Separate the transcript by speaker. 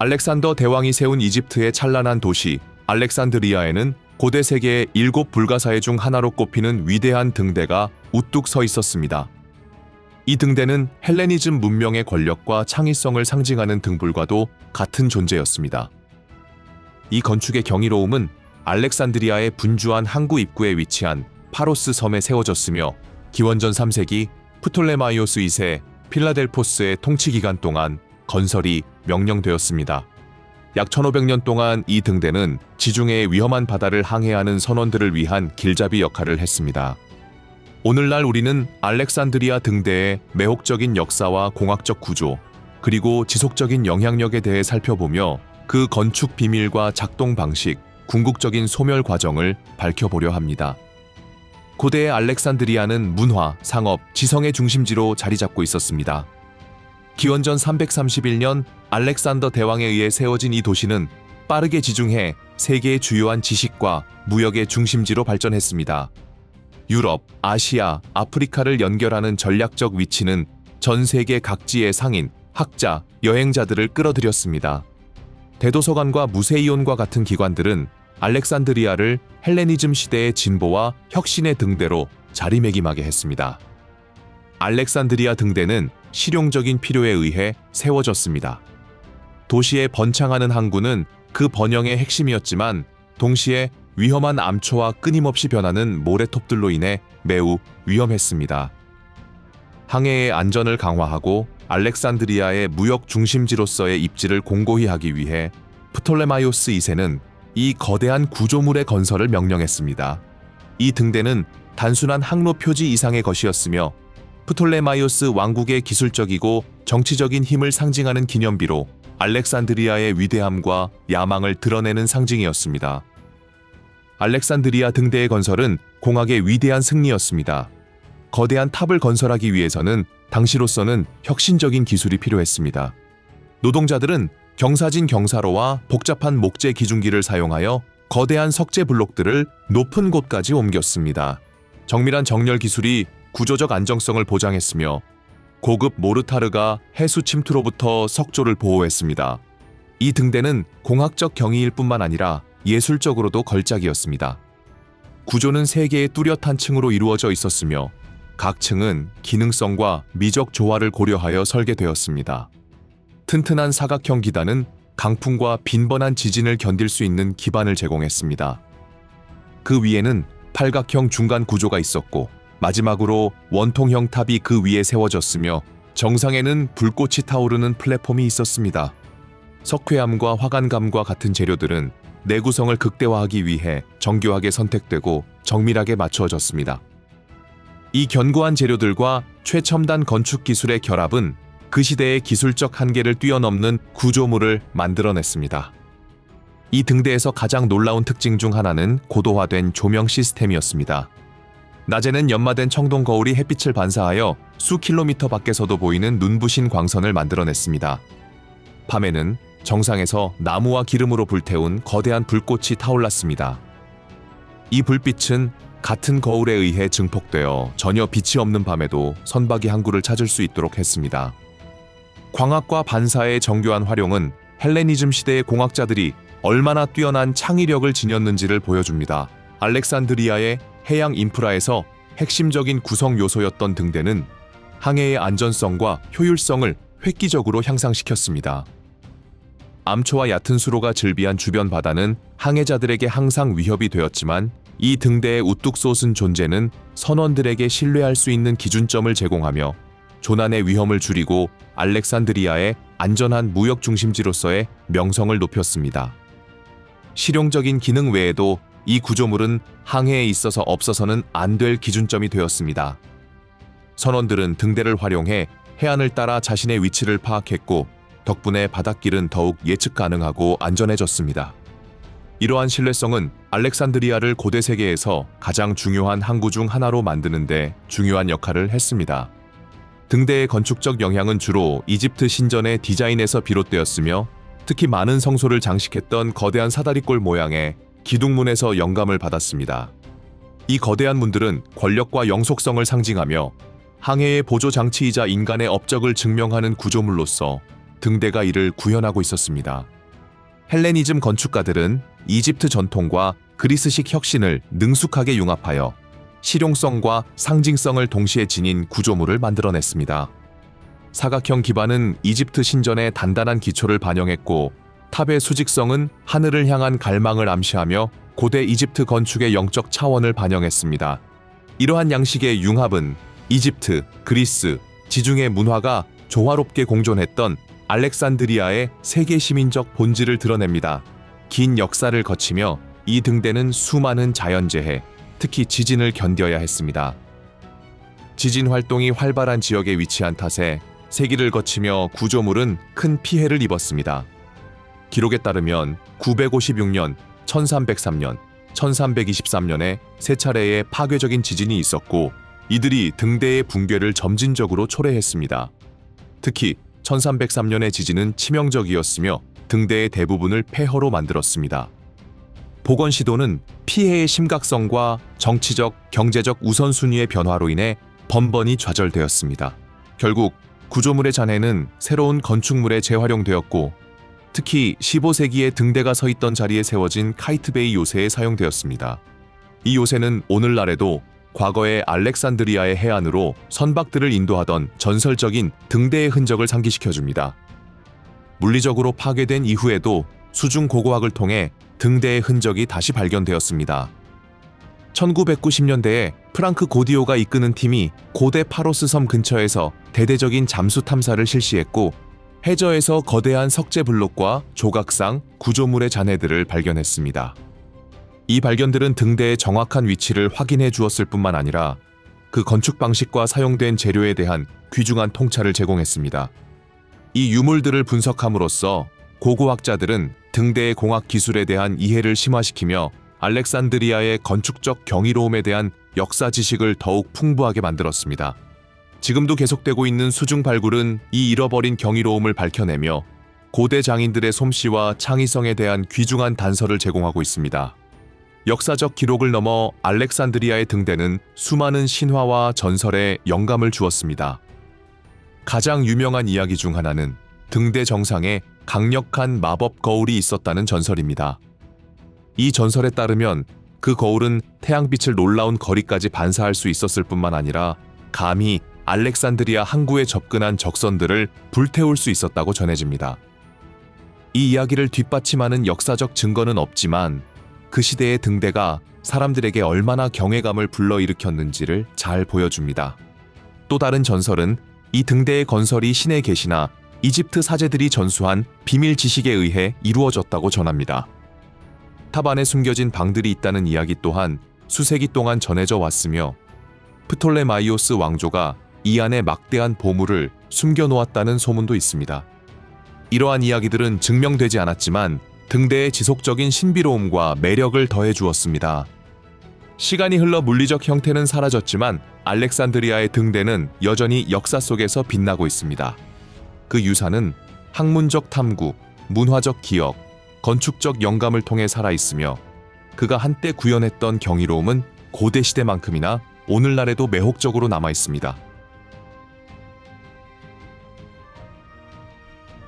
Speaker 1: 알렉산더 대왕이 세운 이집트의 찬란한 도시 알렉산드리아에는 고대 세계의 7 불가사의 중 하나로 꼽히는 위대한 등대가 우뚝 서 있었습니다. 이 등대는 헬레니즘 문명의 권력과 창의성을 상징하는 등불과도 같은 존재였습니다. 이 건축의 경이로움은 알렉산드리아의 분주한 항구 입구에 위치한 파로스 섬에 세워졌으며 기원전 3세기 프톨레마이오스 2세 필라델포스의 통치 기간 동안 건설이 명령되었습니다. 약 1500년 동안 이 등대는 지중해의 위험한 바다를 항해하는 선원들을 위한 길잡이 역할을 했습니다. 오늘날 우리는 알렉산드리아 등대의 매혹적인 역사와 공학적 구조, 그리고 지속적인 영향력에 대해 살펴보며 그 건축 비밀과 작동 방식, 궁극적인 소멸 과정을 밝혀보려 합니다. 고대의 알렉산드리아는 문화, 상업, 지성의 중심지로 자리 잡고 있었습니다. 기원전 331년 알렉산더 대왕에 의해 세워진 이 도시는 빠르게 지중해 세계의 주요한 지식과 무역의 중심지로 발전했습니다. 유럽, 아시아, 아프리카를 연결하는 전략적 위치는 전 세계 각지의 상인, 학자, 여행자들을 끌어들였습니다. 대도서관과 무세이온과 같은 기관들은 알렉산드리아를 헬레니즘 시대의 진보와 혁신의 등대로 자리매김하게 했습니다. 알렉산드리아 등대는 실용적인 필요에 의해 세워졌습니다. 도시의 번창하는 항구는 그 번영의 핵심이었지만 동시에 위험한 암초와 끊임없이 변하는 모래톱들로 인해 매우 위험했습니다. 항해의 안전을 강화하고 알렉산드리아의 무역 중심지로서의 입지를 공고히 하기 위해 프톨레마이오스 2세는 이 거대한 구조물의 건설을 명령했습니다. 이 등대는 단순한 항로 표지 이상의 것이었으며 프톨레마이오스 왕국의 기술적이고 정치적인 힘을 상징하는 기념비로 알렉산드리아의 위대함과 야망을 드러내는 상징이었습니다. 알렉산드리아 등대의 건설은 공학의 위대한 승리였습니다. 거대한 탑을 건설하기 위해서는 당시로서는 혁신적인 기술이 필요했습니다. 노동자들은 경사진 경사로와 복잡한 목재 기중기를 사용하여 거대한 석재 블록들을 높은 곳까지 옮겼습니다. 정밀한 정렬 기술이 구조적 안정성을 보장했으며 고급 모르타르가 해수 침투로부터 석조를 보호했습니다. 이 등대는 공학적 경이일 뿐만 아니라 예술적으로도 걸작이었습니다. 구조는 3개의 뚜렷한 층으로 이루어져 있었으며 각 층은 기능성과 미적 조화를 고려하여 설계되었습니다. 튼튼한 사각형 기단은 강풍과 빈번한 지진을 견딜 수 있는 기반을 제공했습니다. 그 위에는 팔각형 중간 구조가 있었고 마지막으로 원통형 탑이 그 위에 세워졌으며 정상에는 불꽃이 타오르는 플랫폼이 있었습니다. 석회암과 화관감과 같은 재료들은 내구성을 극대화하기 위해 정교하게 선택되고 정밀하게 맞추어졌습니다. 이 견고한 재료들과 최첨단 건축 기술의 결합은 그 시대의 기술적 한계를 뛰어넘는 구조물을 만들어냈습니다. 이 등대에서 가장 놀라운 특징 중 하나는 고도화된 조명 시스템이었습니다. 낮에는 연마된 청동 거울이 햇빛을 반사하여 수 킬로미터 밖에서도 보이는 눈부신 광선을 만들어냈습니다. 밤에는 정상에서 나무와 기름으로 불태운 거대한 불꽃이 타올랐습니다. 이 불빛은 같은 거울에 의해 증폭되어 전혀 빛이 없는 밤에도 선박이 항구를 찾을 수 있도록 했습니다. 광학과 반사의 정교한 활용은 헬레니즘 시대의 공학자들이 얼마나 뛰어난 창의력을 지녔는지를 보여줍니다. 알렉산드리아의 해양 인프라에서 핵심적인 구성 요소였던 등대는 항해의 안전성과 효율성을 획기적으로 향상시켰습니다. 암초와 얕은 수로가 즐비한 주변 바다는 항해자들에게 항상 위협이 되었지만 이 등대의 우뚝 솟은 존재는 선원들에게 신뢰할 수 있는 기준점을 제공하며 조난의 위험을 줄이고 알렉산드리아의 안전한 무역 중심지로서의 명성을 높였습니다. 실용적인 기능 외에도 이 구조물은 항해에 있어서 없어서는 안 될 기준점이 되었습니다. 선원들은 등대를 활용해 해안을 따라 자신의 위치를 파악했고 덕분에 바닷길은 더욱 예측 가능하고 안전해졌습니다. 이러한 신뢰성은 알렉산드리아를 고대 세계에서 가장 중요한 항구 중 하나로 만드는 데 중요한 역할을 했습니다. 등대의 건축적 영향은 주로 이집트 신전의 디자인에서 비롯되었으며 특히 많은 성소를 장식했던 거대한 사다리꼴 모양의 기둥문에서 영감을 받았습니다. 이 거대한 문들은 권력과 영속성을 상징하며 항해의 보조 장치이자 인간의 업적을 증명하는 구조물로서 등대가 이를 구현하고 있었습니다. 헬레니즘 건축가들은 이집트 전통과 그리스식 혁신을 능숙하게 융합하여 실용성과 상징성을 동시에 지닌 구조물을 만들어냈습니다. 사각형 기반은 이집트 신전의 단단한 기초를 반영했고, 탑의 수직성은 하늘을 향한 갈망을 암시하며 고대 이집트 건축의 영적 차원을 반영했습니다. 이러한 양식의 융합은 이집트, 그리스, 지중해 문화가 조화롭게 공존했던 알렉산드리아의 세계 시민적 본질을 드러냅니다. 긴 역사를 거치며 이 등대는 수많은 자연재해, 특히 지진을 견뎌야 했습니다. 지진 활동이 활발한 지역에 위치한 탓에 세기를 거치며 구조물은 큰 피해를 입었습니다. 기록에 따르면 956년, 1303년, 1323년에 세 차례의 파괴적인 지진이 있었고, 이들이 등대의 붕괴를 점진적으로 초래했습니다. 특히 1303년의 지진은 치명적이었으며 등대의 대부분을 폐허로 만들었습니다. 복원 시도는 피해의 심각성과 정치적, 경제적 우선순위의 변화로 인해 번번이 좌절되었습니다. 결국 구조물의 잔해는 새로운 건축물에 재활용되었고, 특히 15세기에 등대가 서 있던 자리에 세워진 카이트베이 요새에 사용되었습니다. 이 요새는 오늘날에도 과거의 알렉산드리아의 해안으로 선박들을 인도하던 전설적인 등대의 흔적을 상기시켜줍니다. 물리적으로 파괴된 이후에도 수중 고고학을 통해 등대의 흔적이 다시 발견되었습니다. 1990년대에 프랑크 고디오가 이끄는 팀이 고대 파로스 섬 근처에서 대대적인 잠수 탐사를 실시했고, 해저에서 거대한 석재 블록과 조각상, 구조물의 잔해들을 발견했습니다. 이 발견들은 등대의 정확한 위치를 확인해 주었을 뿐만 아니라 그 건축 방식과 사용된 재료에 대한 귀중한 통찰을 제공했습니다. 이 유물들을 분석함으로써 고고학자들은 등대의 공학 기술에 대한 이해를 심화시키며 알렉산드리아의 건축적 경이로움에 대한 역사 지식을 더욱 풍부하게 만들었습니다. 지금도 계속되고 있는 수중 발굴은 이 잃어버린 경이로움을 밝혀내며 고대 장인들의 솜씨와 창의성에 대한 귀중한 단서를 제공하고 있습니다. 역사적 기록을 넘어 알렉산드리아의 등대는 수많은 신화와 전설에 영감을 주었습니다. 가장 유명한 이야기 중 하나는 등대 정상에 강력한 마법 거울이 있었다는 전설입니다. 이 전설에 따르면 그 거울은 태양빛을 놀라운 거리까지 반사할 수 있었을 뿐만 아니라 감히 알렉산드리아 항구에 접근한 적선들을 불태울 수 있었다고 전해집니다. 이 이야기를 뒷받침하는 역사적 증거는 없지만 그 시대의 등대가 사람들에게 얼마나 경외감을 불러일으켰는지를 잘 보여줍니다. 또 다른 전설은 이 등대의 건설이 신의 계시나 이집트 사제들이 전수한 비밀 지식에 의해 이루어졌다고 전합니다. 탑 안에 숨겨진 방들이 있다는 이야기 또한 수세기 동안 전해져 왔으며, 프톨레마이오스 왕조가 이 안에 막대한 보물을 숨겨놓았다는 소문도 있습니다. 이러한 이야기들은 증명되지 않았지만 등대의 지속적인 신비로움과 매력을 더해 주었습니다. 시간이 흘러 물리적 형태는 사라졌지만 알렉산드리아의 등대는 여전히 역사 속에서 빛나고 있습니다. 그 유산은 학문적 탐구, 문화적 기억, 건축적 영감을 통해 살아있으며, 그가 한때 구현했던 경이로움은 고대 시대만큼이나 오늘날에도 매혹적으로 남아있습니다.